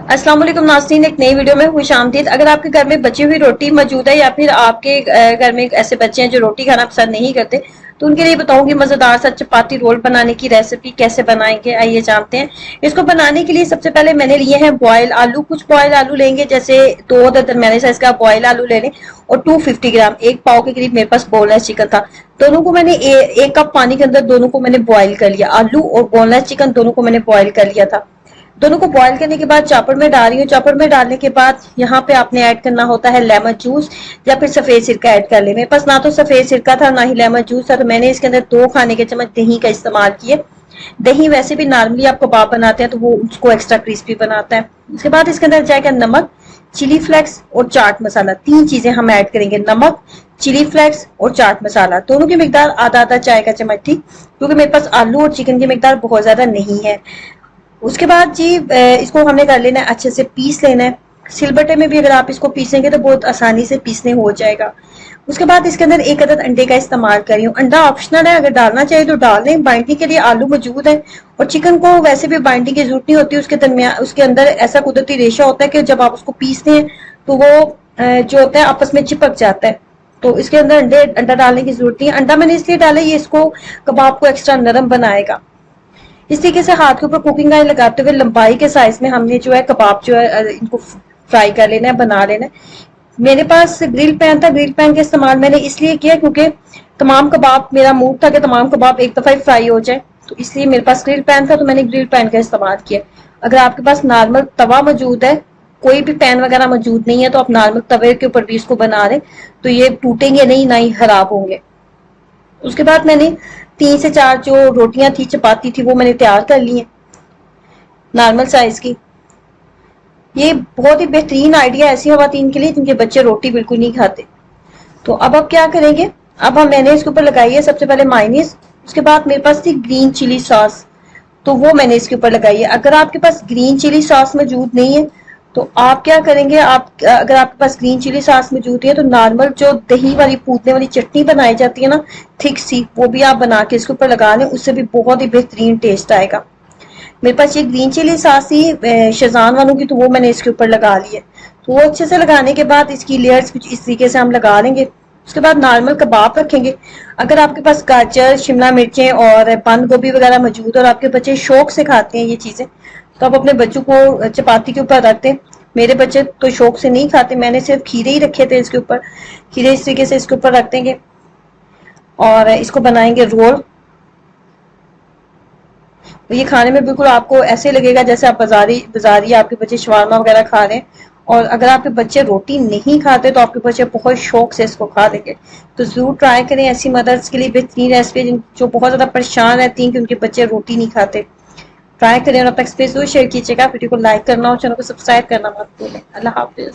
अस्सलाम वालेकुम नाज़रीन, एक नई वीडियो में खुश आमदीद। अगर आपके घर में बची हुई रोटी मौजूद है या फिर आपके घर में ऐसे बच्चे हैं जो रोटी खाना पसंद नहीं करते, तो उनके लिए बताऊंगी मजेदार सा चपाती रोल बनाने की रेसिपी कैसे बनाएंगे। आइए जानते हैं। इसको बनाने के लिए सबसे पहले मैंने लिए हैं बॉयल आलू। कुछ बॉयल आलू लेंगे, जैसे दो दरमियाने साइज का बॉयल आलू ले लें, और 250 ग्राम, एक पाव के करीब मेरे पास बोनलेस चिकन था। दोनों को मैंने एक कप पानी के अंदर दोनों को मैंने बॉयल कर लिया। आलू और बोनलेस चिकन दोनों को मैंने बॉयल कर लिया था। दोनों को बॉईल करने के बाद चॉपर में डाल रही हूँ। चॉपर में डालने के बाद यहाँ पे आपने ऐड करना होता है लेमन जूस या फिर सफेद सिरका ऐड कर ले। मेरे पास ना तो सफेद सिरका था ना ही लेमन जूस था, तो मैंने इसके अंदर 2 खाने के चम्मच दही का इस्तेमाल किया। दही वैसे भी नॉर्मली आप कबाब बनाते हैं तो वो उसको एक्स्ट्रा क्रिस्पी बनाता है। उसके बाद इसके अंदर जाएगा नमक, चिली फ्लेक्स और चाट मसाला। 3 चीजें हम ऐड करेंगे, नमक, चिली फ्लेक्स और चाट मसाला। दोनों की मिकदार आधा आधा चाय का चम्मच थी, क्योंकि मेरे पास आलू और चिकन की मिकदार बहुत ज्यादा नहीं है। उसके बाद जी इसको हमने कर लेना है, अच्छे से पीस लेना है। सिलबट्टे में भी अगर आप इसको पीसेंगे तो बहुत आसानी से पीसने हो जाएगा। उसके बाद इसके अंदर 1 अदद अंडे का इस्तेमाल कर रही हूँ। अंडा ऑप्शनल है, अगर डालना चाहिए तो डाल दें। बाइंडिंग के लिए आलू मौजूद है और चिकन को वैसे भी बाइंडिंग की जरूरत नहीं होती। उसके दरमियान उसके अंदर ऐसा कुदरती रेशा होता है कि जब आप उसको पीसते हैं तो वो जो होता है आपस में चिपक जाता है। तो इसके अंदर अंडा डालने की जरूरत नहीं है। अंडा मैंने इसलिए डाला, ये इसको कबाब को एक्स्ट्रा नरम बनाएगा। इस तरीके से हाथ के ऊपर कुकिंग ऑयल लगाते हुए लंबाई के साइज में हमने जो है कबाब जो है इनको फ्राई कर लेना है, बना लेना है। मेरे पास ग्रिल पैन था। ग्रिल पैन का इस्तेमाल मैंने इसलिए किया क्योंकि तमाम कबाब, मेरा मूड था कि तमाम कबाब एक दफा ही फ्राई हो जाए, तो इसलिए मेरे पास ग्रिल पैन था, तो मैंने ग्रिल पैन का इस्तेमाल किया। अगर आपके पास नॉर्मल तवा मौजूद है, कोई भी पैन वगैरह मौजूद नहीं है, तो आप नॉर्मल तवे के ऊपर भी इसको बना लें, तो ये टूटेंगे नहीं, ना ही खराब होंगे। उसके बाद मैंने 3 से 4 जो रोटियां थी, चपाती थी, वो मैंने तैयार कर ली है नॉर्मल साइज की। ये बहुत ही बेहतरीन आइडिया ऐसी खवातीन के लिए जिनके बच्चे रोटी बिल्कुल नहीं खाते। तो अब आप क्या करेंगे, अब हम मैंने इसके ऊपर लगाई है सबसे पहले मायोनीज। उसके बाद मेरे पास थी ग्रीन चिली सॉस, तो वो मैंने इसके ऊपर लगाई है। अगर आपके पास ग्रीन चिली सॉस मौजूद नहीं है तो आप क्या करेंगे, आप अगर आपके पास ग्रीन चिली सॉस मौजूद है तो नॉर्मल जो दही वाली पूतने वाली चटनी बनाई जाती है ना, थिक सी, वो भी आप बना के इसके ऊपर लगा लें, उससे भी बहुत ही बेहतरीन टेस्ट आएगा। मेरे पास ये ग्रीन चिली सॉस थी शेजवान वालों की, तो वो मैंने इसके ऊपर लगा ली है। तो वो अच्छे से लगाने के बाद इसकी लेयर्स कुछ इस तरीके से हम लगा लेंगे। उसके बाद नॉर्मल कबाब रखेंगे। अगर आपके पास गाजर, शिमला मिर्चें और बंद गोभी वगैरह मौजूद है और आपके बच्चे शौक से खाते हैं ये चीजें, तो आप अपने बच्चों को चपाती के ऊपर रख दें। मेरे बच्चे तो शौक से नहीं खाते, मैंने सिर्फ खीरे ही रखे थे इसके ऊपर। खीरे इस तरीके से इसके ऊपर रख देंगे और इसको बनाएंगे रोल। तो ये खाने में बिल्कुल आपको ऐसे लगेगा जैसे आप बाजारी आपके बच्चे शवारमा वगैरह खा रहे हैं। और अगर आपके बच्चे रोटी नहीं खाते तो आपके बच्चे बहुत शौक से इसको खा देंगे। तो जरूर ट्राई करें। ऐसी मदर्स के लिए बेहतरीन रेसिपी जो बहुत ज्यादा परेशान रहती हैं कि उनके बच्चे रोटी नहीं खाते। ट्राई करें और अपना एक्सपीरियंस जरूर शेयर कीजिएगा। वीडियो को लाइक करना और चैनल को सब्सक्राइब करना मत भूलें। अल्लाह हाफिज।